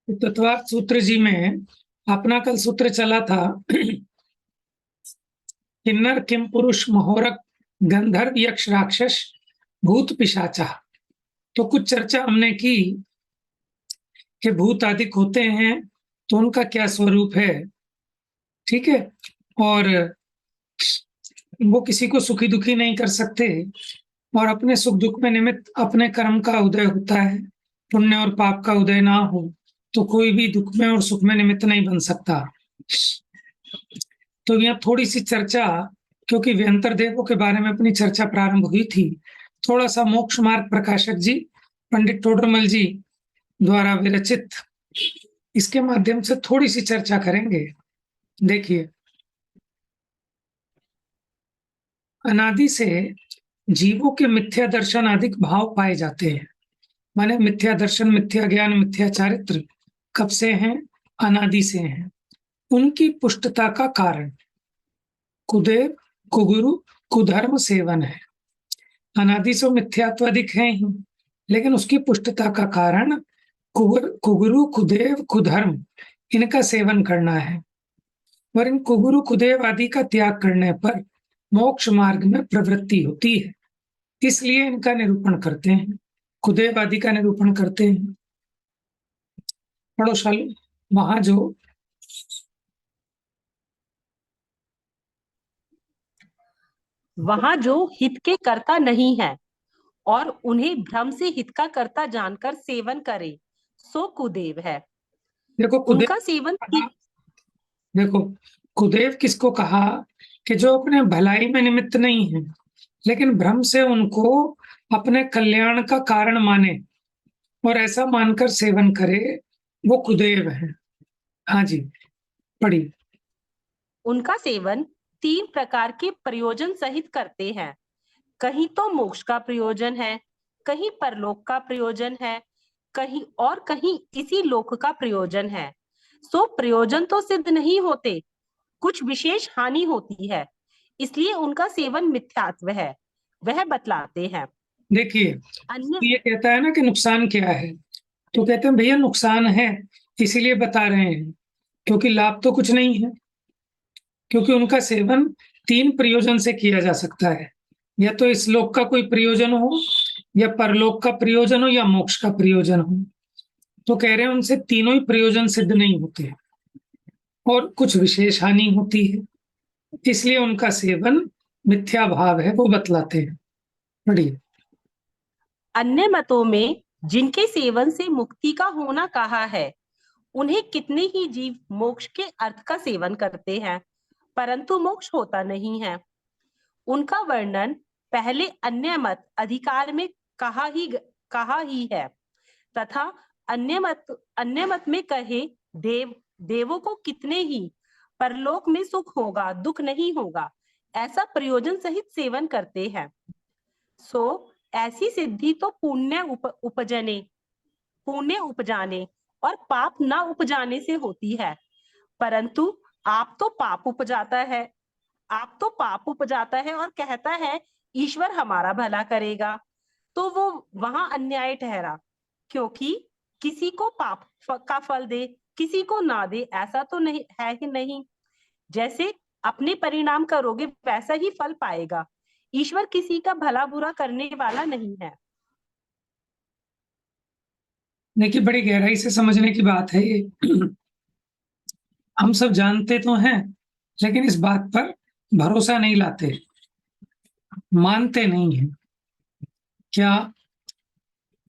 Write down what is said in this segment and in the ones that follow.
तत्वार्थ सूत्र जी में अपना कल सूत्र चला था किन्नर किम पुरुष महोरक गंधर्व यक्ष राक्षस भूत पिशाचा। तो कुछ चर्चा हमने की कि भूत आदि होते हैं तो उनका क्या स्वरूप है, ठीक है, और वो किसी को सुखी दुखी नहीं कर सकते और अपने सुख दुख में निमित्त अपने कर्म का उदय होता है। पुण्य और पाप का उदय ना हो तो कोई भी दुख में और सुख में निमित्त नहीं बन सकता। तो यहाँ थोड़ी सी चर्चा, क्योंकि व्यंतर देवों के बारे में अपनी चर्चा प्रारंभ हुई थी, थोड़ा सा मोक्ष मार्ग प्रकाशक जी पंडित टोडरमल जी द्वारा विरचित इसके माध्यम से थोड़ी सी चर्चा करेंगे। देखिए, अनादि से जीवों के मिथ्या दर्शन अधिक भाव पाए जाते हैं। माने मिथ्या दर्शन, मिथ्या ज्ञान, मिथ्या चारित्र कब से हैं? अनादि से हैं। उनकी पुष्टता का कारण कुदेव, कुगुरु, कुधर्म सेवन है। अनादि से मिथ्यात्व अधिक है ही, लेकिन उसकी पुष्टता का कारण कुगुरु, कुदेव, कुधर्म इनका सेवन करना है। और इन कुगुरु, कुदेव आदि का त्याग करने पर मोक्ष मार्ग में प्रवृत्ति होती है, इसलिए इनका निरूपण करते हैं, कुदेव आदि का निरूपण करते हैं। पढ़ो शालू, वहां जो हित के कर्ता नहीं है और उन्हें भ्रम से हित का कर्ता जानकर सेवन करे, सो कुदेव है। देखो कुदेव, उनका सेवन देखो कुदेव किसको कहा कि जो अपने भलाई में निमित्त नहीं है लेकिन भ्रम से उनको अपने कल्याण का कारण माने और ऐसा मानकर सेवन करे, वो कुदेव है। हाँ जी, पढ़िए। उनका सेवन 3 प्रकार के प्रयोजन सहित करते हैं। कहीं तो मोक्ष का प्रयोजन है, कहीं परलोक का प्रयोजन है, कहीं इसी लोक का प्रयोजन है। सो प्रयोजन तो सिद्ध नहीं होते, कुछ विशेष हानि होती है, इसलिए उनका सेवन मिथ्यात्व है, वह बतलाते हैं। देखिए, ये कहता है ना कि नुकसान क्या है, तो कहते हैं भैया नुकसान है इसीलिए बता रहे हैं, क्योंकि लाभ तो कुछ नहीं है। क्योंकि उनका सेवन 3 प्रयोजन से किया जा सकता है, या तो इस लोक का कोई प्रयोजन हो, या परलोक का प्रयोजन हो, या मोक्ष का प्रयोजन हो। तो कह रहे हैं उनसे तीनों ही प्रयोजन सिद्ध नहीं होते और कुछ विशेष हानि होती है, इसलिए उनका सेवन मिथ्या भाव है, वो बतलाते हैं। पढ़िए। अन्य मतों में जिनके सेवन से मुक्ति का होना कहा है, उन्हें कितने ही जीव मोक्ष के अर्थ का सेवन करते हैं, परंतु मोक्ष होता नहीं है। उनका वर्णन पहले अन्य मत अधिकार में कहा ही है, तथा अन्य मत में कहे देवों को कितने ही परलोक में सुख होगा, दुख नहीं होगा, ऐसा प्रयोजन सहित सेवन करते हैं। सो ऐसी सिद्धि तो पुण्य उपजाने और पाप न उपजाने से होती है, परंतु आप तो पाप उपजाता है और कहता है ईश्वर हमारा भला करेगा, तो वो वहां अन्याय ठहरा, क्योंकि किसी को पाप का फल दे, किसी को ना दे, ऐसा तो नहीं है कि नहीं। जैसे अपने परिणाम करोगे वैसा ही फल पाएगा। ईश्वर किसी का भला बुरा करने वाला नहीं है। देखिए, बड़ी गहराई से समझने की बात है ये। हम सब जानते तो हैं, लेकिन इस बात पर भरोसा नहीं लाते, मानते नहीं है। क्या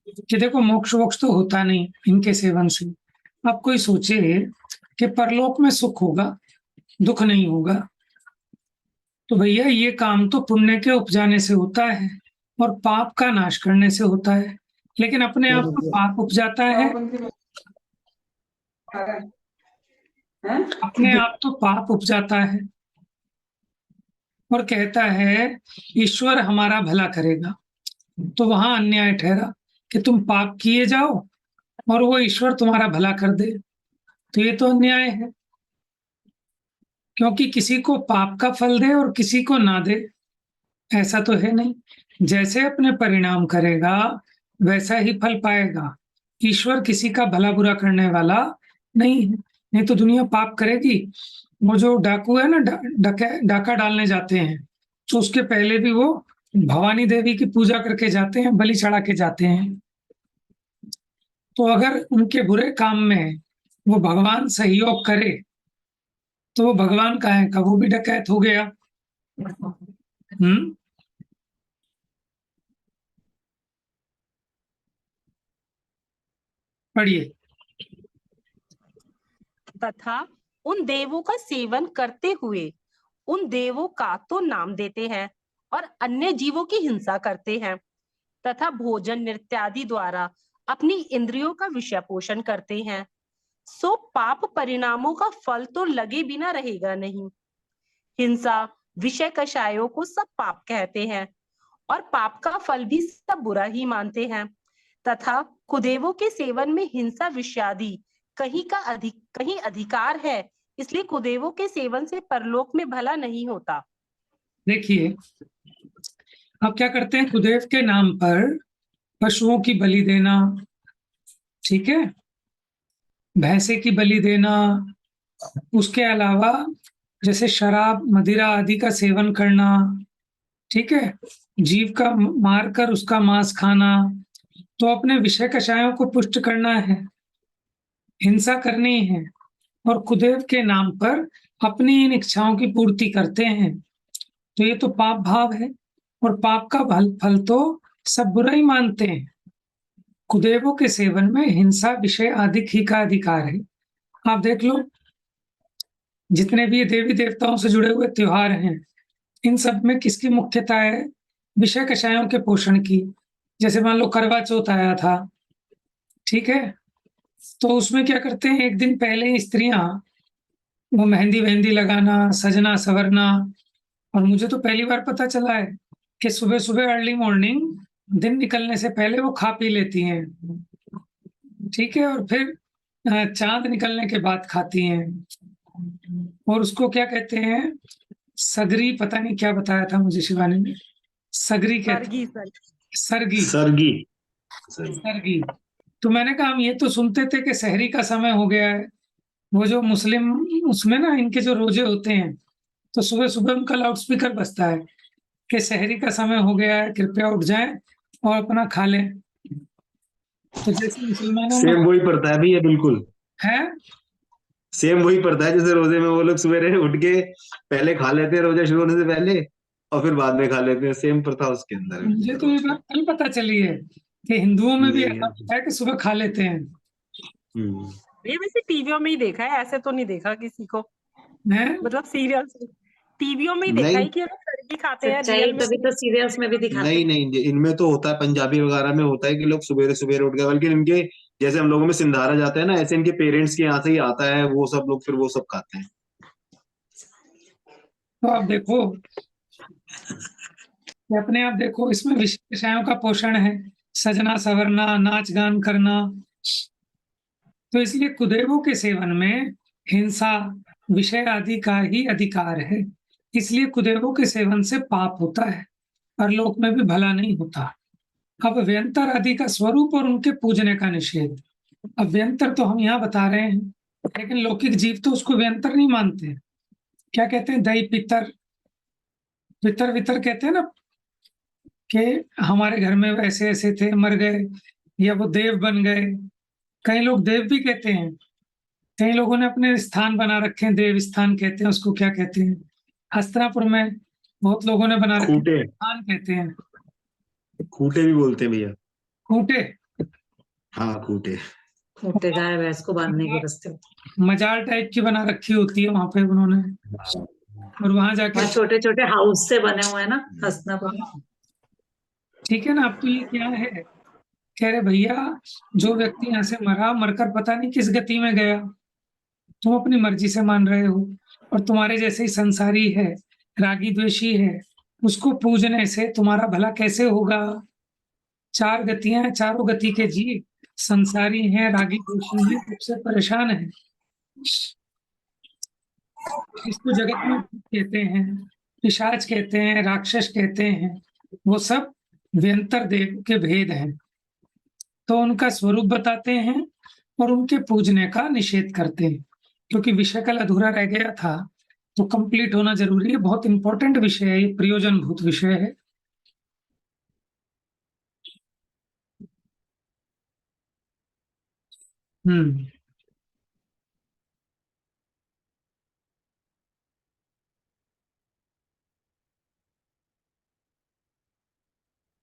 कि देखो मोक्ष वोक्ष तो होता नहीं इनके सेवन से। अब कोई सोचे कि परलोक में सुख होगा, दुख नहीं होगा, तो भैया ये काम तो पुण्य के उपजाने से होता है और पाप का नाश करने से होता है, लेकिन अपने आप तो पाप उपजाता है, अपने आप तो पाप उपजाता है और कहता है ईश्वर हमारा भला करेगा। तो वहां अन्याय ठहरा कि तुम पाप किए जाओ और वो ईश्वर तुम्हारा भला कर दे, तो ये तो अन्याय है, क्योंकि किसी को पाप का फल दे और किसी को ना दे, ऐसा तो है नहीं। जैसे अपने परिणाम करेगा वैसा ही फल पाएगा, ईश्वर किसी का भला बुरा करने वाला नहीं है, नहीं तो दुनिया पाप करेगी। वो जो डाकू है ना, डाका डालने जाते हैं, तो उसके पहले भी वो भवानी देवी की पूजा करके जाते हैं, बलि चढ़ा के जाते हैं। तो अगर उनके बुरे काम में वो भगवान सहयोग करे तो वो भगवान का है का वो भी डकैत हो गया। हम्म। पढ़िए। तथा उन देवों का सेवन करते हुए उन देवों का तो नाम देते हैं और अन्य जीवों की हिंसा करते हैं, तथा भोजन नृत्यादि द्वारा अपनी इंद्रियों का विषय पोषण करते हैं, सो पाप परिणामों का फल तो लगे बिना रहेगा नहीं। हिंसा विषय कषायों को सब पाप कहते हैं और पाप का फल भी सब बुरा ही मानते हैं, तथा कुदेवों के सेवन में हिंसा विषादी कहीं अधिकार है, इसलिए कुदेवों के सेवन से परलोक में भला नहीं होता। देखिए, अब क्या करते हैं, कुदेव के नाम पर पशुओं की बलि देना, ठीक है, भैंसे की बलि देना, उसके अलावा जैसे शराब मदिरा आदि का सेवन करना, ठीक है, जीव का मार कर उसका मांस खाना, तो अपने विषय कषायों को पुष्ट करना है, हिंसा करनी है, और कुदेव के नाम पर अपनी इन इच्छाओं की पूर्ति करते हैं, तो ये तो पाप भाव है, और पाप का फल तो सब बुरा ही मानते हैं। कुदेवों के सेवन में हिंसा विषय आदि ही का अधिकार है। आप देख लो, जितने भी देवी देवताओं से जुड़े हुए त्योहार हैं, इन सब में किसकी मुख्यता है? विषय कषायों के पोषण की। जैसे मान लो करवा चौथ आया था, ठीक है, तो उसमें क्या करते हैं, एक दिन पहले ही स्त्रियां वो मेहंदी वेहंदी लगाना, सजना सवरना, और मुझे तो पहली बार पता चला है कि सुबह सुबह अर्ली मॉर्निंग दिन निकलने से पहले वो खा पी लेती हैं, ठीक है, और फिर चांद निकलने के बाद खाती हैं, और उसको क्या कहते हैं, सगरी, पता नहीं क्या बताया था मुझे शिवानी ने, सगरी कहते, सरगी, सरगी। सरगी। तो मैंने कहा हम ये तो सुनते थे कि सहरी का समय हो गया है, वो जो मुस्लिम उसमें ना इनके जो रोजे होते हैं, तो सुबह सुबह उनका लाउड स्पीकर बजता है कि सहरी का समय हो गया है, कृपया उठ जाएं और अपना खा लें। तो जैसे मुसलमानों में सेम वही पड़ता है भैया, बिल्कुल है, सेम वही पड़ता है। जैसे रोजे में वो लोग सवेरे उठ के पहले खा लेते हैं रोजा शुरू होने से पहले, और फिर बाद में खा लेते हैं। सेम प्रथा उसके अंदर है मुझे भैया, तो ये रोज का। बात कल पता चली है कि हिंदुओं में भी जी। ऐसा होता है कि सुबह खा लेते हैं। हम्म। ये वैसे टीवियों में ही देखा है, ऐसे तो नहीं देखा किसी को, हैं? मतलब सीरियल टीवियों में ही देखा नहीं है कि लोग सरगी खाते हैं, सच्चाई रियल में तभी तो सीरियल्स में भी दिखाते नहीं नहीं, इनमें तो होता है, पंजाबी वगैरह में होता है कि लोग सवेरे सवेरे उठ गए, बल्कि इनके जैसे हम लोगों में सिंधारा जाता है ना, ऐसे इनके पेरेंट्स के यहाँ से ही आता है, वो सब लोग फिर वो सब खाते हैं। तो आप देखो, ये अपने आप देखो, इसमें विषयों का पोषण है, सजना सवरना, नाच गान करना, तो इसलिए कुदेवों के सेवन में हिंसा विषय आदि का ही अधिकार है, इसलिए कुदेवों के सेवन से पाप होता है, परलोक में भी भला नहीं होता। अब व्यंतर आदि का स्वरूप और उनके पूजने का निषेध। अब व्यंतर तो हम यहाँ बता रहे हैं, लेकिन लौकिक जीव तो उसको व्यंतर नहीं मानते। क्या कहते हैं, दही पितर, पितर वितर कहते हैं ना, कि हमारे घर में ऐसे ऐसे थे, मर गए, या वो देव बन गए। कई लोग देव भी कहते हैं, कई लोगों ने अपने स्थान बना रखे हैं, देव स्थान कहते हैं उसको, क्या कहते हैं, हस्तिनापुर में बहुत लोगों ने बना रखे हैं, खूटे, स्थान कहते हैं, खूटे भी बोलते हैं भैया। खूंटे, हाँ खूटे। खूंटे गाय भैंस को बांधने के रास्ते। मजाल टाइप की बना रखी होती है वहां पे उन्होंने, और वहां जाके, वहाँ छोटे छोटे हाउस से बने हुए हैं ना हस्तिनापुर में। ठीक है ना। अब तो ये क्या है, कह रहे भैया जो व्यक्ति यहाँ से मरा, मरकर पता नहीं किस गति में गया, तुम अपनी मर्जी से मान रहे हो, और तुम्हारे जैसे ही संसारी है, रागी द्वेषी है, उसको पूजने से तुम्हारा भला कैसे होगा? चार गतियां हैं, चारों गति के जीव संसारी हैं, रागी द्वेषी हैं, सबसे परेशान है। इसको जगत में भूत कहते हैं, पिशाच कहते हैं, राक्षस कहते हैं, वो सब व्यंतर देव के भेद हैं। तो उनका स्वरूप बताते हैं और उनके पूजने का निषेध करते हैं, क्योंकि विषय कल अधूरा रह गया था तो कंप्लीट होना जरूरी है। बहुत इंपॉर्टेंट विषय है, ये प्रयोजनभूत विषय है। हम्म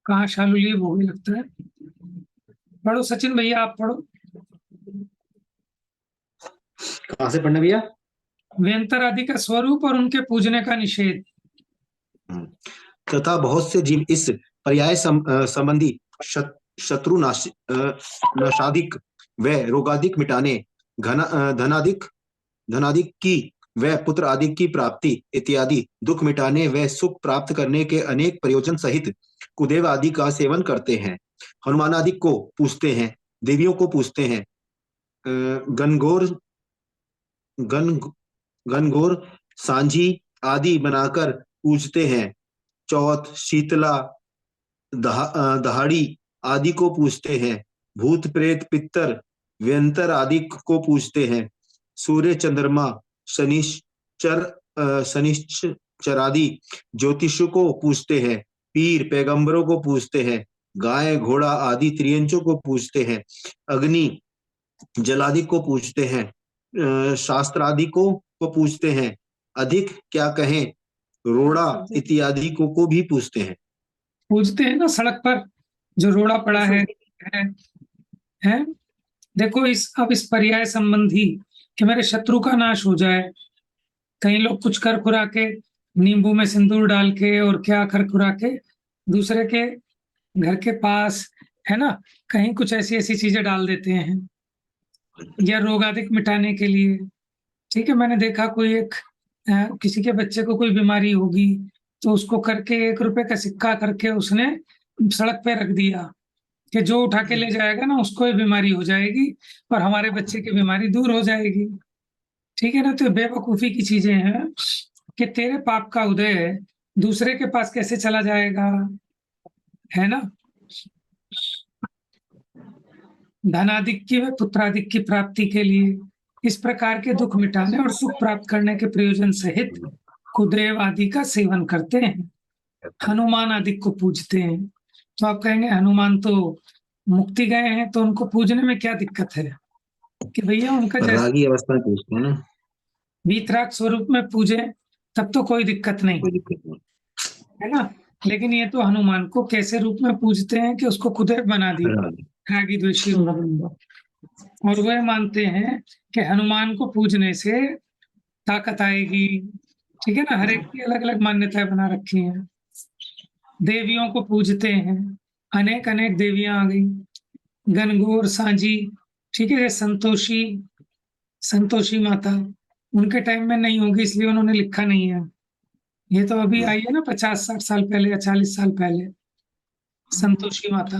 कहाँ शालू लीव हो गई लगता है। पढ़ो सचिन भैया, आप पढ़ो। कहाँ से पढ़ना भैया? व्यंतर आदि का स्वरूप और उनके पूजने का निषेध। तथा बहुत से जीव इस पर्याय संबंधी शत्रु नाशादिक व रोगादिक मिटाने, धनादिक की व पुत्र आदि की प्राप्ति इत्यादि दुख मिटाने व सुख प्राप्त करने के अनेक प्रयोजन सहित कुदेव आदि का सेवन करते हैं। हनुमान आदि को पूजते हैं, देवियों को पूजते हैं, गनगौर गनगौर सांझी आदि बनाकर पूजते हैं। चौथ, शीतला, दहाड़ी आदि को पूजते हैं। भूत प्रेत पितर व्यंतर आदि को पूजते हैं। सूर्य चंद्रमा शनिश्चर आदि ज्योतिषों को पूजते हैं। पीर पैगंबरों को पूजते हैं। गाय घोड़ा आदि त्रियंचों को पूजते हैं। अग्नि जलादि को पूजते हैं। शास्त्रादि को पूजते हैं। अधिक क्या कहें, रोड़ा इत्यादि को भी पूजते हैं। पूजते हैं ना, सड़क पर जो रोड़ा पड़ा है? देखो अब इस पर्याय संबंधी कि मेरे शत्रु का नाश हो जाए, कई लोग कुछ कर खुरा के, नींबू में सिंदूर डाल के और क्या कर खुरा के दूसरे के घर के पास, है ना, कहीं कुछ ऐसी ऐसी चीजें डाल देते हैं या रोगादिक मिटाने के लिए। ठीक है, मैंने देखा कोई एक किसी के बच्चे को कोई बीमारी होगी तो उसको करके 1 रुपए का सिक्का करके उसने सड़क पे रख दिया कि जो उठा के ले जाएगा ना उसको ये बीमारी हो जाएगी और हमारे बच्चे की बीमारी दूर हो जाएगी। ठीक है ना, तो बेवकूफी की चीजें हैं कि तेरे पाप का उदय दूसरे के पास कैसे चला जाएगा, है ना। धनादिक की व पुत्रादिक की प्राप्ति के लिए इस प्रकार के दुख मिटाने और सुख प्राप्त करने के प्रयोजन सहित कुदेव आदि का सेवन करते हैं। हनुमान आदि को पूजते हैं। तो आप कहेंगे हनुमान तो मुक्ति गए हैं तो उनको पूजने में क्या दिक्कत है कि भैया उनका जैसे रागी अवस्था में पूजते हैं ना, वीतराग स्वरूप में पूजे तब तो कोई दिक्कत नहीं, कोई दिक्कत नहीं। है ना। लेकिन ये तो हनुमान को कैसे रूप में पूजते हैं कि उसको कुदेव बना दिया, रागी द्वेषी रूप। और वह मानते हैं कि हनुमान को पूजने से ताकत आएगी। ठीक है ना, हर एक की अलग अलग मान्यताएं बना रखी हैं। देवियों को पूजते हैं, अनेक अनेक देवियां आ गई, गनगौर सांझी। ठीक है, संतोषी माता उनके टाइम में नहीं होगी इसलिए उन्होंने लिखा नहीं है। ये तो अभी आई है ना 50-60 साल पहले या 40 साल पहले, संतोषी माता।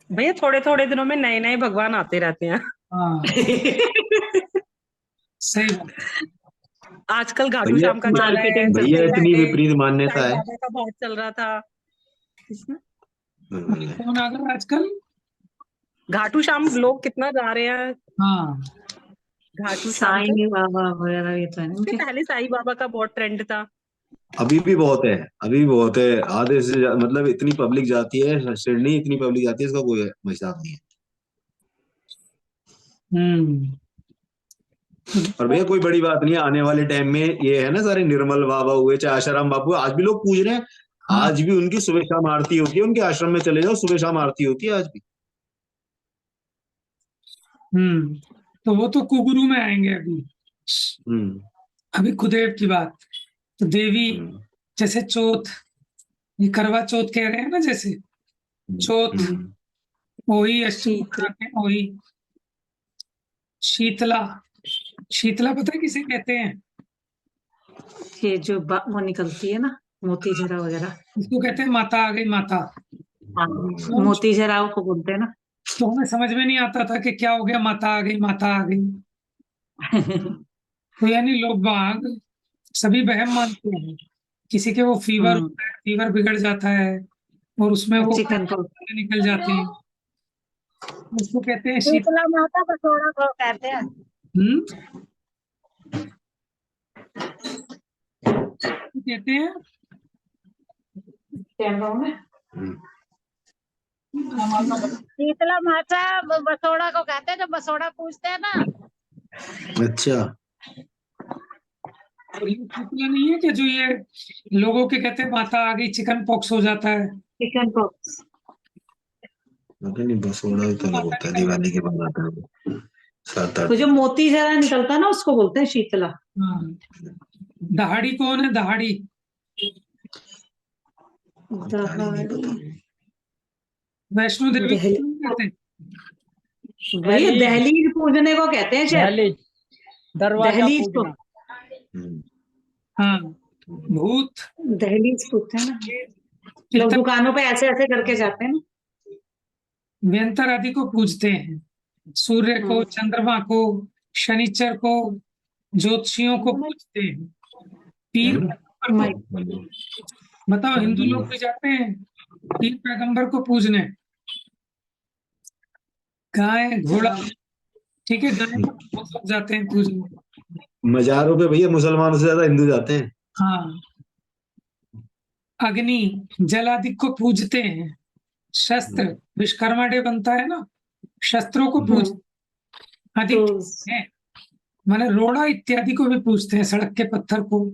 भैया थोड़े थोड़े दिनों में नए नए भगवान आते रहते हैं। हाँ सही बात। आजकल घाटू भैया श्याम का चल रहा है, मार्केटिंग भैया सबसे इतनी पहले विपरीत मान्यता साईं है। बाबा का बहुत चल रहा था। कौन आ गया आजकल? घाटू श्याम लोग कितना जा रहे हैं हाँ घाटू श्याम पे। साईं बाबा वगैरह ये तो है ना उससे उनके। पहले साईं बाबा का बहुत ट्रेंड था। अभी भी बहुत है, अभी भी बहुत है। आधे से मतलब इतनी पब्लिक जाती है शिरडी, इतनी पब्लिक जाती है, इसका कोई हिसाब नहीं है। और भैया कोई बड़ी बात नहीं है, आने वाले टाइम में ये है ना, सारे निर्मल बाबा हुए चाहे आशाराम बापू, आज भी लोग पूज रहे हैं। हाँ। आज भी उनकी सुबह शाम आरती होती है, उनके आश्रम में चले जाओ सुबह शाम आरती होती है आज भी। तो वो तो कुगुरु में आएंगे अभी। हम्म अभी कुदेव की बात, तो देवी हम्म, जैसे चौथ, ये करवा चौथ कह रहे हैं ना, जैसे चौथ हम्म। वही वही शीतला। शीतला पता है किसे कहते हैं? ये जो वो निकलती है ना मोती जरा वगैरह, इसको कहते हैं माता आ गई, माता। मोती जराओं को बोलते हैं ना। तो हमें समझ में नहीं आता था कि क्या हो गया, माता आ गई, माता आ गई। तो यानी लोग बाग सभी वहम मानते हैं। किसी के वो फीवर होता है, फीवर बिगड़ जाता है और उसमें वो चिकन को निकल जाते हैं। उसको कहते हैं शीतला माता बसोड़ा को कहते हैं। कहते हैं शीतला माता बसोड़ा को कहते हैं, जब बसोड़ा पूछते हैं ना। अच्छा, और ये शीतला नहीं है कि जो ये लोगों के कहते हैं माता आ गई, चिकन पॉक्स हो जाता है। Chicken pox. नहीं, बसोड़ा तो अलग होता है, दिवाली के बाद आता है वो, 7-8। तो जो मोती जरा निकलता है ना, उसको बोलते हैं शीतला। हाँ, दहाड़ी कौन है? दहाड़ी वैष्णो देवी को क्यों कहते हैं? भैया दहलीज पूजने को कहते हैं शायद। दहलीज को। हाँ, भूत दहलीज पूछते हैं ना, लोग दुकानों पे ऐसे ऐसे करके जाते हैं ना। व्यंतर आदि को पूजते हैं, सूर्य को, चंद्रमा को, शनिचर को, ज्योतिषियों को पूजते हैं, पीर पैगंबर को। बताओ, हिंदू लोग भी जाते हैं पीर पैगंबर को पूजने। गाय घोड़ा, ठीक है, गाय को बहुत लोग जाते हैं पूजने। मजारों पे भैया मुसलमानों से ज्यादा हिंदू जाते हैं। हाँ, अग्नि जल आदि को पूजते हैं, शस्त्र विश्वकर्मा डे बनता है ना, शस्त्रों को पूज अधिक है, माने रोड़ा इत्यादि को भी पूजते हैं, सड़क के पत्थर को।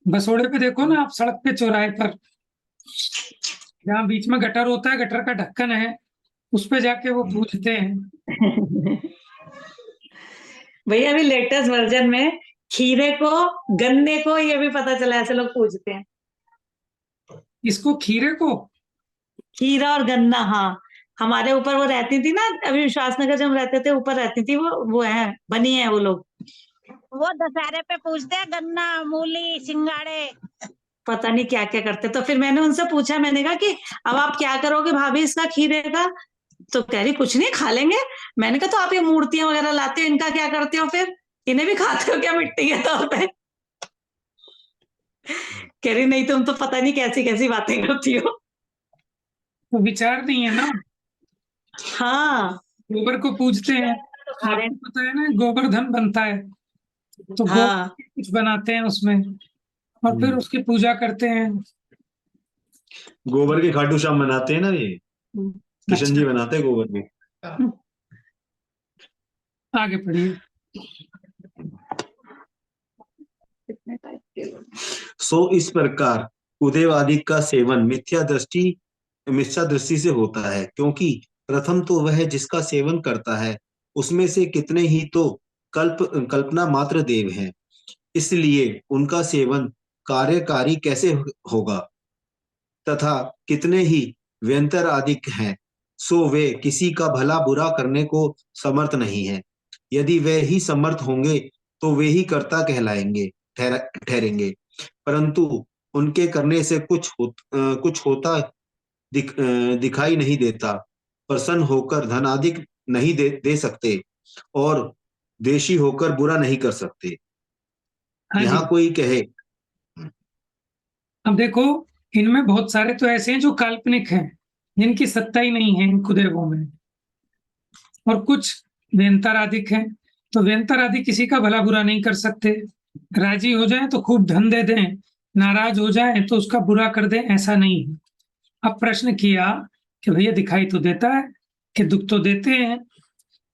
बसोड़े पे देखो ना आप, सड़क पे चौराहे पर जहाँ बीच में गटर होता है, गटर का ढक्कन है, उस पे जाके वो पूजते हैं। भैया अभी लेटेस्ट वर्जन में खीरे को, गन्ने को, ये भी पता चला ऐसे लोग पूजते हैं। इसको खीरे को? खीरा और गन्ना, हाँ। हमारे ऊपर वो रहती थी ना, अभी विश्वासनगर जब हम रहते थे, ऊपर रहती थी वो है, बनी है वो लोग। वो दशहरे पे पूछते हैं गन्ना, मूली, सिंगाड़े। पता नहीं क्या क्या करते। तो फिर मैंने उनसे पूछा, मैंने कहा कि अब आप क्या करोगे भाभी इसका, खीरे का? तो कह रही कुछ नहीं, खा लेंगे। मैंने कहा तो आप ये मूर्तियां वगैरह लाते हो, इनका क्या करते हो फिर? इन्हें भी खाते हो क्या मिट्टी के तौर पे? कह रही नहीं, तुम तो पता नहीं कैसी कैसी बातें करती हो। तो विचार नहीं है ना। हाँ, गोबर को पूजते हैं, आपको पता है ना, गोवर्धन बनता है, तो गोबर हाँ। कुछ बनाते हैं उसमें, और फिर उसकी पूजा करते हैं। गोबर के खाटू श्याम बनाते हैं ना ये, किशन जी बनाते हैं गोबर के। आगे पढ़िए। सो इस प्रकार उदयवादी का सेवन मिथ्या दृष्टि से होता है, क्योंकि प्रथम तो वह जिसका सेवन करता है उसमें से कितने ही तो कल्पना मात्र देव हैं, इसलिए उनका सेवन कार्यकारी कैसे होगा, तथा कितने ही व्यंतर आदिक हैं, सो वे किसी का भला बुरा करने को समर्थ नहीं है। यदि वे ही समर्थ होंगे तो वे ही कर्ता कहलाएंगे, ठहरेंगे, परंतु उनके करने से कुछ होता दिखाई नहीं देता। प्रसन्न होकर धन अधिक नहीं दे सकते, और देशी होकर बुरा नहीं कर सकते। यहाँ कोई कहे, अब देखो, इनमें बहुत सारे तो ऐसे हैं जो काल्पनिक हैं, जिनकी सत्ता ही नहीं है इन कुदेवों में, और कुछ व्यंतराधिक हैं। तो व्यंतराधिक किसी का भला बुरा नहीं कर सकते, राजी हो जाए तो खूब धन दे दें, नाराज हो जाए तो उसका बुरा कर दें, ऐसा नहीं है। अब प्रश्न किया कि भैया दिखाई तो देता है कि दुख तो देते हैं,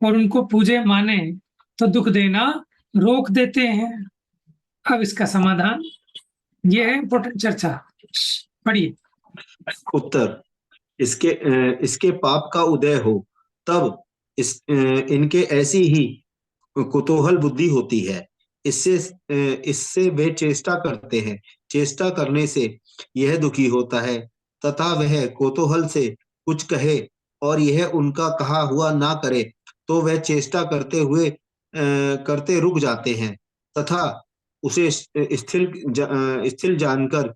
और उनको पूजे माने तो दुख देना रोक देते हैं। अब इसका समाधान ये है, इम्पोर्टेंट चर्चा, पढ़िए। उत्तर, इसके पाप का उदय हो तब इनके ऐसी ही कुतूहल बुद्धि होती है, इससे वे चेष्टा करते हैं, चेष्टा करने से यह दुखी होता है, तथा वह कुतूहल से कुछ कहे और यह उनका कहा हुआ ना करे तो वह चेष्टा करते रुक जाते हैं, तथा उसे स्थिर जानकर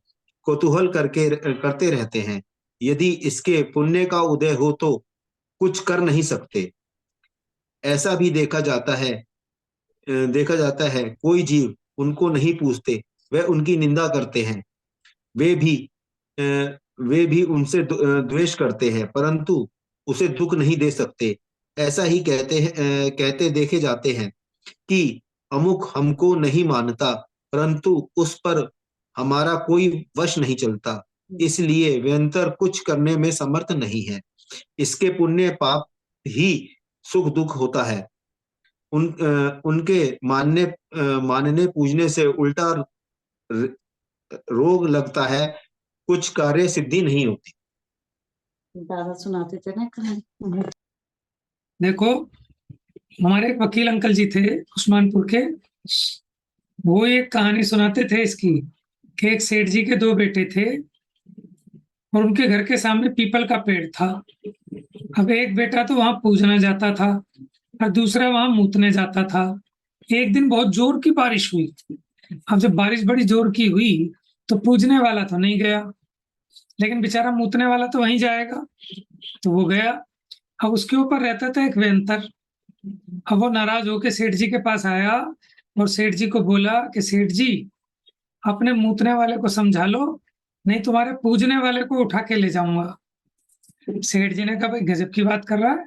कुतूहल करते रहते हैं। यदि इसके पुण्य का उदय हो तो कुछ कर नहीं सकते। ऐसा भी देखा जाता है कोई जीव उनको नहीं पूछते, वे उनकी निंदा करते हैं, वे भी उनसे द्वेष करते हैं, परंतु उसे दुख नहीं दे सकते। ऐसा ही कहते देखे जाते हैं कि अमुक हमको नहीं मानता, परंतु उस पर हमारा कोई वश नहीं चलता, इसलिए निरंतर कुछ करने में समर्थ नहीं है। इसके पुण्य पाप ही सुख दुख होता है। उनके मानने पूजने से उल्टा रोग लगता है, कुछ कार्य सिद्धि नहीं होती। दादा सुनाते थे ना कहानी। देखो, हमारे एक वकील अंकल जी थे उस्मानपुर के, वो एक कहानी सुनाते थे इसकी कि एक सेठ जी के 2 बेटे थे और उनके घर के सामने पीपल का पेड़ था। अब एक बेटा तो वहां पूजना जाता था और दूसरा वहां मूतने जाता था। एक दिन बहुत जोर की बारिश हुई। अब जब बारिश बड़ी जोर की हुई तो पूजने वाला तो नहीं गया, लेकिन बेचारा मूतने वाला तो वहीं जाएगा, तो वो गया। अब उसके ऊपर रहता था एक वेंतर। अब वो नाराज होकर सेठ जी के पास आया और सेठ जी को बोला कि सेठ जी, अपने मूतने वाले को समझा लो, नहीं तुम्हारे पूजने वाले को उठा के ले जाऊंगा। सेठ जी ने कहा, भाई गजब की बात कर रहा है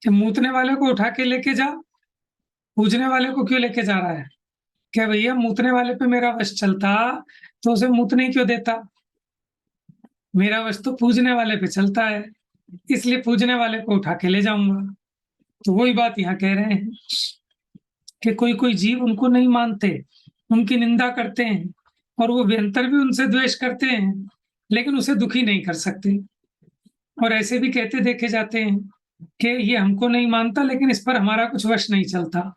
कि मूतने वाले को उठा के लेके जा, पूजने वाले को क्यों लेके जा रहा है? क्या भैया, मूतने वाले पे मेरा वश चलता तो उसे मूतने क्यों देता? मेरा वश तो पूजने वाले पे चलता है, इसलिए पूजने वाले को उठा के ले जाऊंगा। तो वही बात यहाँ कह रहे हैं कि कोई कोई जीव उनको नहीं मानते, उनकी निंदा करते हैं और वो व्यंतर भी उनसे द्वेष करते हैं, लेकिन उसे दुखी नहीं कर सकते। और ऐसे भी कहते देखे जाते हैं कि ये हमको नहीं मानता, लेकिन इस पर हमारा कुछ वश नहीं चलता,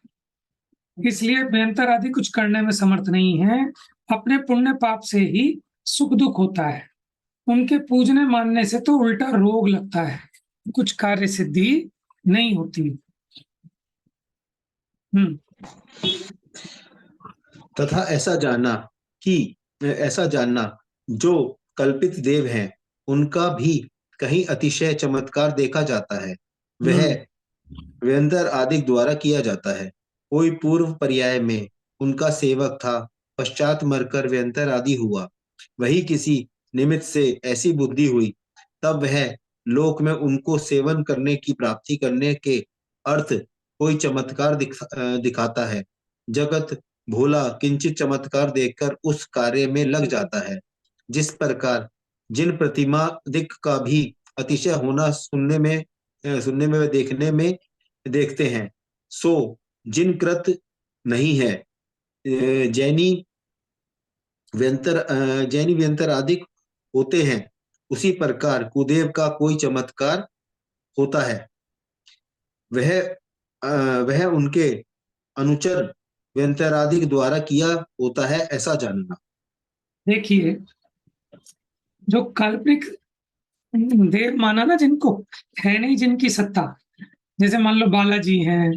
इसलिए व्यंतर आदि कुछ करने में समर्थ नहीं है। अपने पुण्य पाप से ही सुख दुख होता है, उनके पूजने मानने से तो उल्टा रोग लगता है, कुछ कार्य सिद्धि नहीं होती। तथा ऐसा जानना जो कल्पित देव हैं, उनका भी कहीं अतिशय चमत्कार देखा जाता है, वह व्यंतर आदि द्वारा किया जाता है। कोई पूर्व पर्याय में उनका सेवक था, पश्चात मरकर व्यंतर आदि हुआ, वही किसी निमित्त से ऐसी बुद्धि हुई, तब वह लोक में उनको सेवन करने की प्राप्ति करने के अर्थ कोई चमत्कार दिखाता है। जगत भोला किंचित चमत्कार देखकर उस कार्य में लग जाता है। जिस प्रकार जिन प्रतिमा दिक का भी अतिशय होना सुनने में व देखने में देखते हैं, सो जिन कृत नहीं है। जैनी व्यंतर आदि होते हैं, उसी प्रकार कुदेव का कोई चमत्कार होता है, वह उनके अनुचर व्यंतरादि द्वारा किया होता है, ऐसा जानना। देखिए, जो काल्पनिक देव माना ना, जिनको है नहीं जिनकी सत्ता, जैसे मान लो बालाजी हैं,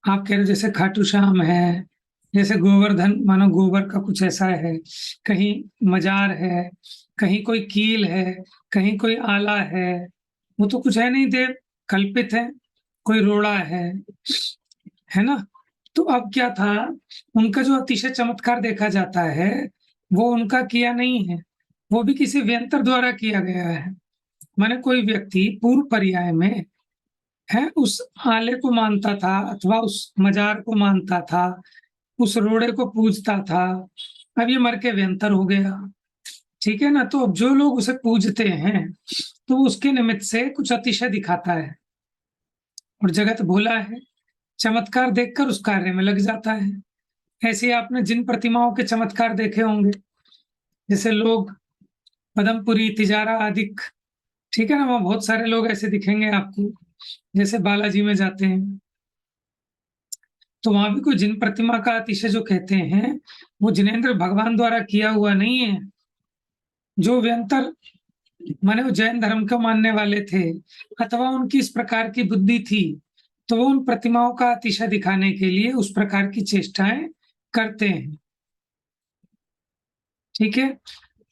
आप कह रहे हो जैसे खाटू श्याम है, जैसे गोवर्धन मानो गोबर का कुछ ऐसा है, कहीं मजार है, कहीं कोई कील है, कहीं कोई आला है, वो तो कुछ है नहीं, देव कल्पित है। कोई रोड़ा है ना? तो अब क्या था, उनका जो अतिशय चमत्कार देखा जाता है वो उनका किया नहीं है, वो भी किसी व्यंतर द्वारा किया गया है। माने कोई व्यक्ति पूर्व पर्याय में है उस आले को मानता था अथवा उस मजार को मानता था, उस रोड़े को पूजता था, अब ये मर के व्यंतर हो गया, ठीक है ना? तो अब जो लोग उसे पूजते हैं तो उसके निमित्त से कुछ अतिशय दिखाता है और जगत भोला है, चमत्कार देखकर उस कार्य में लग जाता है। ऐसे आपने जिन प्रतिमाओं के चमत्कार देखे होंगे, जैसे लोग पदमपुरी, तिजारा आदि, ठीक है ना, वहां बहुत सारे लोग ऐसे दिखेंगे आपको, जैसे बालाजी में जाते हैं तो वहां भी कोई जिन प्रतिमा का अतिशय जो कहते हैं वो जिनेंद्र भगवान द्वारा किया हुआ नहीं है। जो व्यंतर माने वो जैन धर्म को मानने वाले थे अथवा उनकी इस प्रकार की बुद्धि थी, तो वो उन प्रतिमाओं का अतिशय दिखाने के लिए उस प्रकार की चेष्टाएं करते हैं, ठीक है?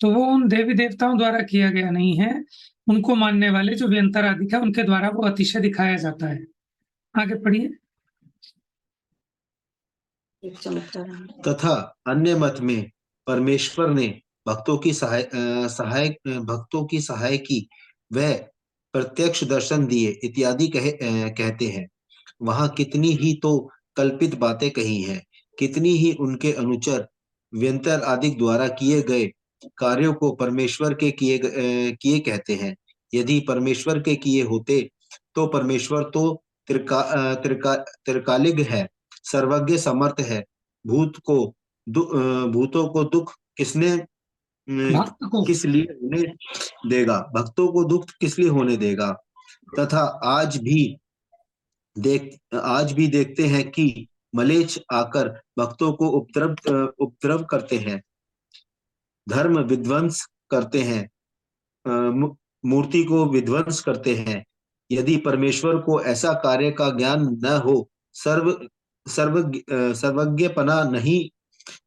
तो वो उन देवी देवताओं द्वारा किया गया नहीं है, उनको मानने वाले जो व्यंतर आदि है उनके द्वारा वो अतिशय दिखाया जाता है। आगे पढ़िए। तथा अन्य मत में परमेश्वर ने भक्तों की सहाय की वह प्रत्यक्ष दर्शन दिए इत्यादि कहते हैं। वहां कितनी ही तो कल्पित बातें कही हैं, कितनी ही उनके अनुचर व्यंतर आदि द्वारा किए गए कार्यों को परमेश्वर के किए कहते हैं। यदि परमेश्वर के किए होते तो परमेश्वर तो त्रिकालिक है, सर्वज्ञ समर्थ है। भूतों को दुख भक्त को किस लिए होने देगा, भक्तों को दुख किस लिए होने देगा। तथा आज भी देखते हैं कि मलेच्छ आकर भक्तों को उपद्रव करते हैं, धर्म विध्वंस करते हैं, मूर्ति को विध्वंस करते हैं। यदि परमेश्वर को ऐसा कार्य का ज्ञान न हो, सर्वज्ञपना नहीं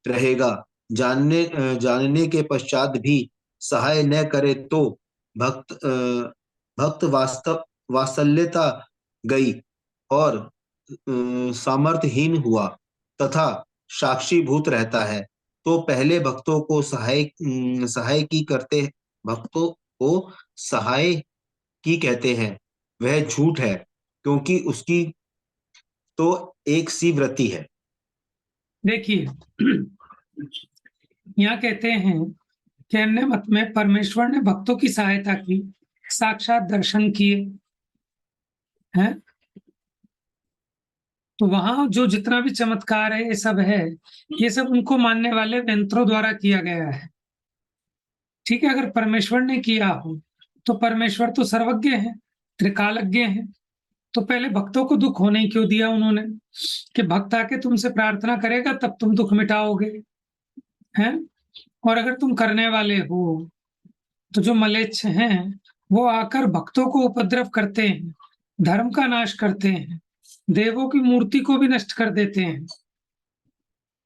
रहेगा, जानने के पश्चात भी सहाय न करे तो भक्त वात्सल्यता गई और सामर्थ्यहीन हुआ तथा साक्षीभूत रहता है। तो पहले भक्तों को सहाय की कहते हैं, वह झूठ है, क्योंकि उसकी तो एक सी वृत्ति है। देखिए, यहाँ कहते हैं कि अन्य मत में परमेश्वर ने भक्तों की सहायता की, साक्षात दर्शन किए हैं। तो वहां जो जितना भी चमत्कार है ये सब है, ये सब उनको मानने वाले यंत्रों द्वारा किया गया है। ठीक है, अगर परमेश्वर ने किया हो तो परमेश्वर तो सर्वज्ञ है, त्रिकालज्ञ है। तो पहले भक्तों को दुख होने ही क्यों दिया उन्होंने, कि भक्त आके तुमसे प्रार्थना करेगा तब तुम दुख मिटाओगे, हैं? और अगर तुम करने वाले हो तो जो मलेच्छ हैं वो आकर भक्तों को उपद्रव करते हैं, धर्म का नाश करते हैं, देवों की मूर्ति को भी नष्ट कर देते हैं।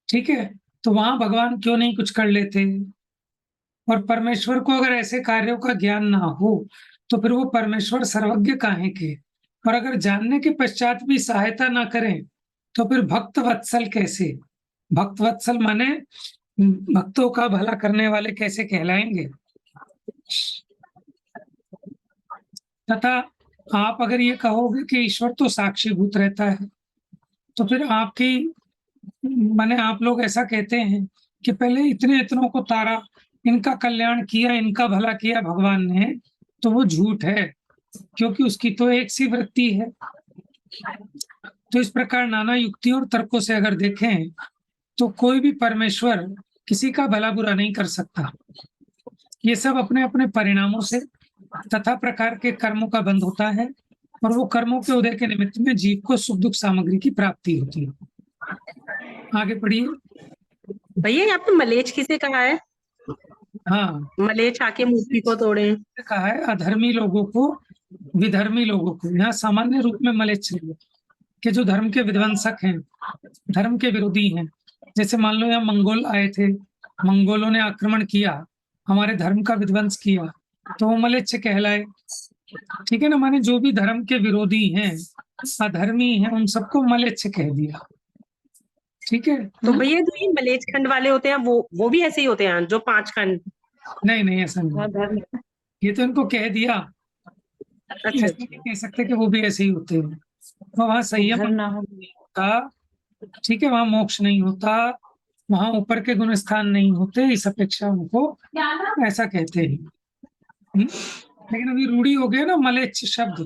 ठीक है, तो वहां भगवान क्यों नहीं कुछ कर लेते? और परमेश्वर को अगर ऐसे कार्यों का ज्ञान ना हो तो फिर वो परमेश्वर सर्वज्ञ काहे के? और अगर जानने के पश्चात भी सहायता ना करें तो फिर भक्त वत्सल कैसे? भक्त वत्सल माने भक्तों का भला करने वाले कैसे कहलाएंगे? तथा आप अगर ये कहोगे कि ईश्वर तो साक्षीभूत रहता है, तो फिर माने आप लोग ऐसा कहते हैं कि पहले इतनों को तारा, इनका कल्याण किया, इनका भला किया भगवान ने, तो वो झूठ है, क्योंकि उसकी तो एक सी वृत्ति है। तो इस प्रकार नाना युक्तियों और तर्कों से अगर देखें तो कोई भी परमेश्वर किसी का भला बुरा नहीं कर सकता। ये सब अपने अपने परिणामों से तथा प्रकार के कर्मों का बंध होता है, और वो कर्मों के उदय के निमित्त में जीव को सुख दुख सामग्री की प्राप्ति होती है। आगे पढ़िए। भैया यहाँ पे मलेच्छ किसे कहा है? हाँ, मलेच्छ आके मूर्ति को तोड़े। कहा है अधर्मी लोगों को, विधर्मी लोगों को। यहाँ सामान्य रूप में मलेच्छ के जो धर्म के विध्वंसक हैं, धर्म के विरोधी हैं। जैसे मान लो यहाँ मंगोल आए थे, मंगोलों ने आक्रमण किया, हमारे धर्म का विध्वंस किया, तो वो मलेच्छ कहलाए। ठीक है ना, माने जो भी धर्म के विरोधी हैं, अधर्मी हैं, उन सबको मलेच्छ कह दिया। ठीक है, तो भैया जो ये मलेच्छ खंड वाले होते हैं वो भी ऐसे ही होते हैं जो 5 खंड? नहीं, ऐसा नहीं, ये तो इनको कह दिया। ऐसे नहीं कह सकते कि वो भी ऐसे ही होते हैं। तो वहां संयम नहीं होता, ठीक है, वहां मोक्ष नहीं होता, वहां ऊपर के गुण स्थान नहीं होते, इस अपेक्षा उनको ऐसा कहते हैं। लेकिन अभी रूढ़ी हो गया ना, मलेच्छ शब्द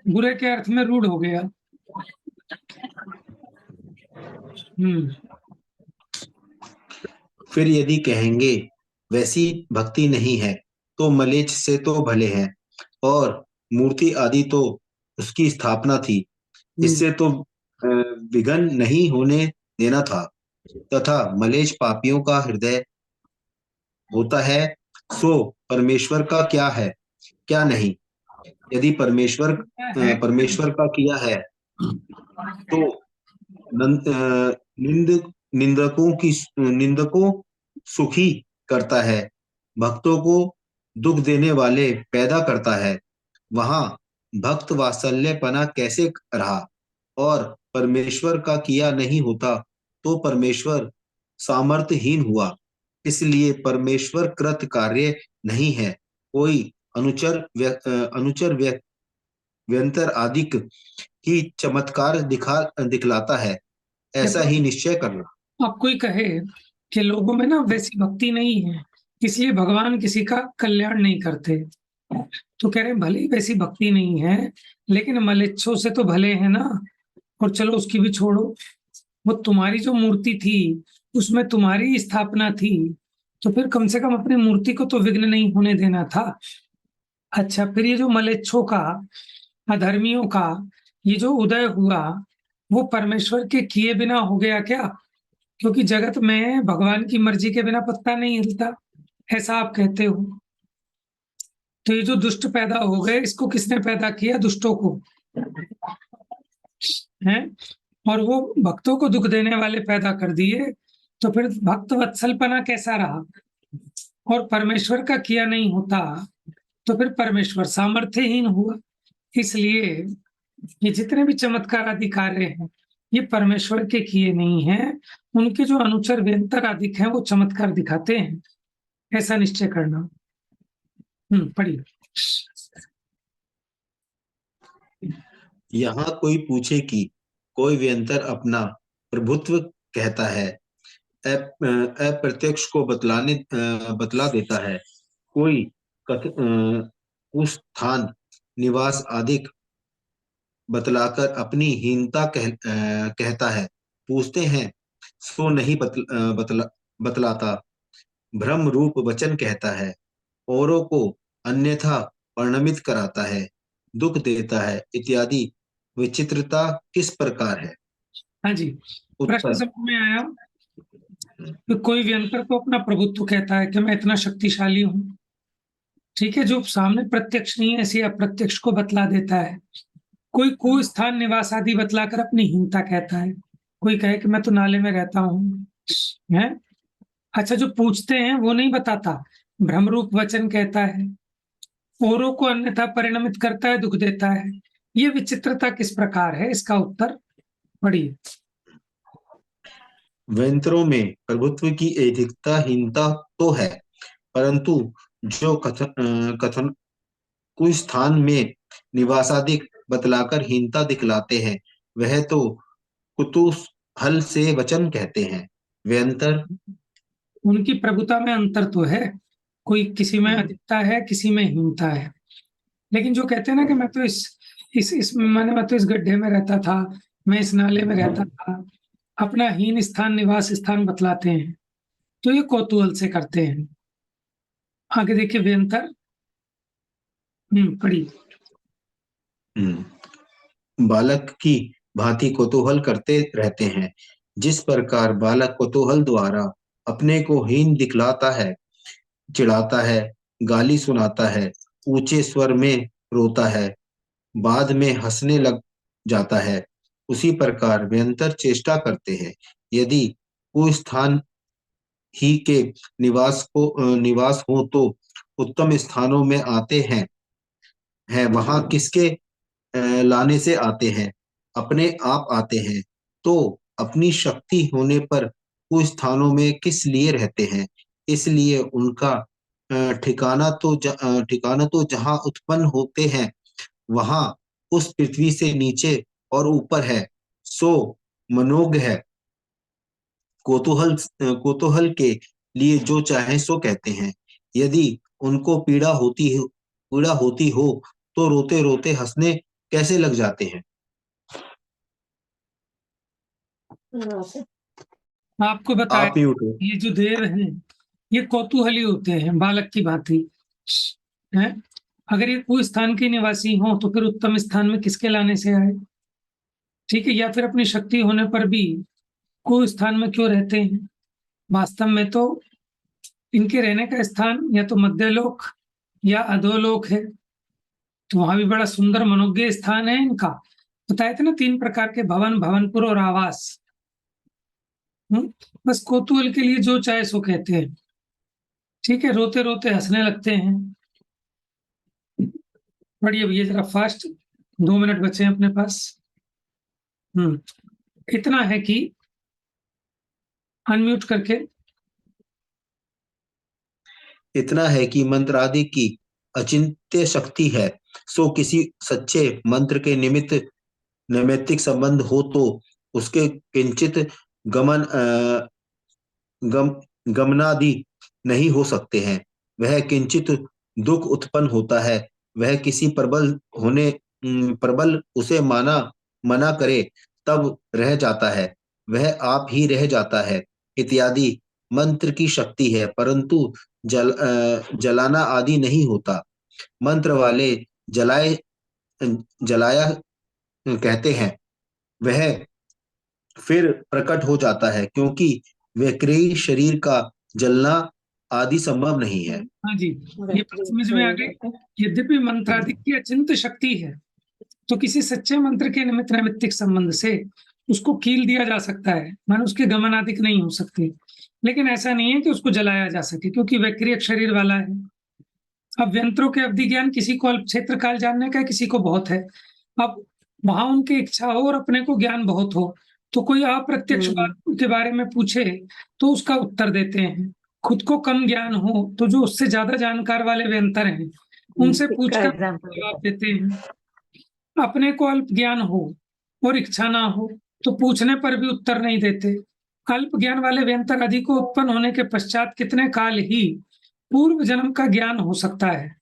बुरे के अर्थ में रूढ़ हो गया। फिर यदि कहेंगे वैसी भक्ति नहीं है तो मलेच्छ से तो भले हैं, और मूर्ति आदि तो उसकी स्थापना थी, इससे तो विघन नहीं होने देना था। तथा मलेच्छ पापियों का हृदय होता है, सो परमेश्वर का क्या है क्या नहीं। यदि परमेश्वर का किया है तो निंदकों सुखी करता है, भक्तों को दुख देने वाले पैदा करता है। वहां भक्त वात्सल्यपना कैसे रहा? और परमेश्वर का किया नहीं होता तो परमेश्वर सामर्थ्यहीन हुआ, इसलिए परमेश्वर कृत कार्य नहीं है। कोई अनुचर व्यंतर आदि ही चमत्कार दिखलाता है, ऐसा ही निश्चय करना। अब कोई कहे कि लोगों में ना वैसी भक्ति नहीं है, इसलिए भगवान किसी का कल्याण नहीं करते, तो कह रहे हैं भले ही वैसी भक्ति नहीं है, लेकिन मलेच्छों से तो भले है ना। और चलो उसकी भी छोड़ो, वो तुम्हारी जो मूर्ति थी उसमें तुम्हारी स्थापना थी, तो फिर कम से कम अपनी मूर्ति को तो विघ्न नहीं होने देना था। अच्छा, फिर ये जो मलेच्छों का, अधर्मियों का ये जो उदय हुआ, वो परमेश्वर के किए बिना हो गया क्या? क्योंकि जगत में भगवान की मर्जी के बिना पत्ता नहीं हिलता, ऐसा आप कहते हो। तो ये जो दुष्ट पैदा हो गए, इसको किसने पैदा किया? दुष्टों को, हैं? और वो भक्तों को दुख देने वाले पैदा कर दिए, तो फिर भक्त वत्सलपना कैसा रहा? और परमेश्वर का किया नहीं होता तो फिर परमेश्वर सामर्थ्यहीन हुआ। इसलिए ये जितने भी चमत्कार आदि कार्य हैं, ये परमेश्वर के किए नहीं हैं, उनके जो अनुचर व्यंतर आदि हैं वो चमत्कार दिखाते हैं, ऐसा निश्चय करना। पढ़िए। यहाँ कोई पूछे कि कोई व्यंतर अपना प्रभुत्व कहता है, अप्रत्यक्ष को बतला देता है, कोई उस स्थान निवास आदि बतलाकर अपनी हीनता कहता है। पूछते हैं सो नहीं बतलाता, भ्रम रूप वचन कहता है, औरों को अन्यथा परिणमित कराता है, दुख देता है इत्यादि विचित्रता किस प्रकार है? हाँ जी, प्रश्न उत्तर। समझ में आया कि कोई व्यंतर को अपना प्रभुत्व कहता है कि मैं इतना शक्तिशाली हूँ, ठीक है, जो सामने प्रत्यक्ष नहीं है ऐसे अप्रत्यक्ष को बतला देता है। कोई स्थान निवास आदि बतलाकर अपनी हीनता कहता है। कोई कहे कि मैं तो नाले में रहता हूँ, है? अच्छा, जो पूछते हैं वो नहीं बताता, भ्रमरूप वचन कहता है, औरों को अन्यथा परिणमित करता है, दुख देता है। ये विचित्रता किस प्रकार है? इसका उत्तर पढ़िए। व्यंतरों में प्रभुत्व की अधिकता हीनता तो है, परंतु जो कथन कुछ स्थान में निवासादिक बतलाकर हीनता दिखलाते हैं, वह तो कुतूहल से वचन कहते हैं। व्यंतर उनकी प्रभुता में अंतर तो है, कोई किसी में अधिकता है, किसी में हीनता है। लेकिन जो कहते हैं ना कि मैं तो इस माने मैं तो इस गड्ढे में रहता था, मैं इस नाले में रहता था, अपना हीन स्थान निवास स्थान बतलाते हैं, तो ये कौतूहल से करते हैं। आगे देखिए व्यंतर। पढ़िए। बालक की भांति कौतूहल करते रहते हैं। जिस प्रकार बालक कौतूहल द्वारा अपने को हीन दिखलाता है, चिढ़ाता है, गाली सुनाता है, ऊंचे स्वर में रोता है, बाद में हंसने लग जाता है, उसी प्रकार व्यंतर चेष्टा करते हैं। यदि कोई स्थान ही के निवास हो तो उत्तम स्थानों में आते हैं वहां किसके लाने से आते हैं? अपने आप आते हैं। तो अपनी शक्ति होने पर कुछ स्थानों में किस लिए रहते हैं? इसलिए उनका ठिकाना तो जहाँ उत्पन्न होते हैं वहां उस पृथ्वी से नीचे और ऊपर है, सो मनोज्ञ है। कोतूहल के लिए जो चाहे सो कहते हैं। यदि उनको पीड़ा होती हो तो रोते रोते हंसने कैसे लग जाते हैं? आपको बताया, आप ही उठो। ये जो देव हैं ये कौतूहली होते हैं, बालक की भांति, हैं? अगर ये कोई स्थान के निवासी हो तो फिर उत्तम स्थान में किसके लाने से आए? ठीक है, या फिर अपनी शक्ति होने पर भी कोई स्थान में क्यों रहते हैं? वास्तव में तो इनके रहने का स्थान या तो मध्यलोक या अधोलोक है, तो वहां भी बड़ा सुंदर मनोज्ञ स्थान है इनका। बताए थे ना 3 प्रकार के भवन, भवनपुर और आवास। बस कौतूहल के लिए जो चाहे सो कहते हैं, ठीक है, रोते रोते हंसने लगते हैं। पढ़िए भैया जरा फास्ट, 2 मिनट बचे हैं अपने पास। इतना है कि अनम्यूट करके। इतना है कि मंत्र आदि की अचिंत्य शक्ति है, सो किसी सच्चे मंत्र के नैमित्तिक संबंध हो तो उसके किंचित गमन गम गमनादि नहीं हो सकते हैं। वह किंचित दुख उत्पन्न होता है, वह किसी प्रबल उसे मना करे तब रह जाता है, वह आप ही रह जाता है इत्यादि मंत्र की शक्ति है, परंतु जलाना आदि नहीं होता। मंत्र वाले जलाया कहते हैं, वह फिर प्रकट हो जाता है, क्योंकि विक्रिय शरीर का जलना आदि संभव नहीं है। हाँ जी, ये बात समझ में आ गई। यद्यपि मंत्रादिक की अचिंत्य शक्ति है, तो किसी सच्चे मंत्र के निमित्त नैमित्तिक संबंध से उसको कील दिया जा सकता है, मानो उसके गमनादिक नहीं हो सकते, लेकिन ऐसा नहीं है कि उसको जलाया जा सके, क्योंकि वैक्रियक शरीर वाला है। अब व्यंत्रों के अवधि ज्ञान किसी को अल्प क्षेत्र काल जानने का है, किसी को बहुत है। अब वहां उनकी इच्छा हो और अपने को ज्ञान बहुत हो, तो कोई अप्रत्यक्ष बात के बारे में पूछे तो उसका उत्तर देते हैं। खुद को कम ज्ञान हो तो जो उससे ज्यादा जानकार वाले व्यंतर हैं उनसे पूछकर जवाब देते हैं। अपने को अल्प ज्ञान हो और इच्छा ना हो तो पूछने पर भी उत्तर नहीं देते। अल्प ज्ञान वाले व्यंतर आदि को उत्पन्न होने के पश्चात कितने काल ही पूर्व जन्म का ज्ञान हो सकता है,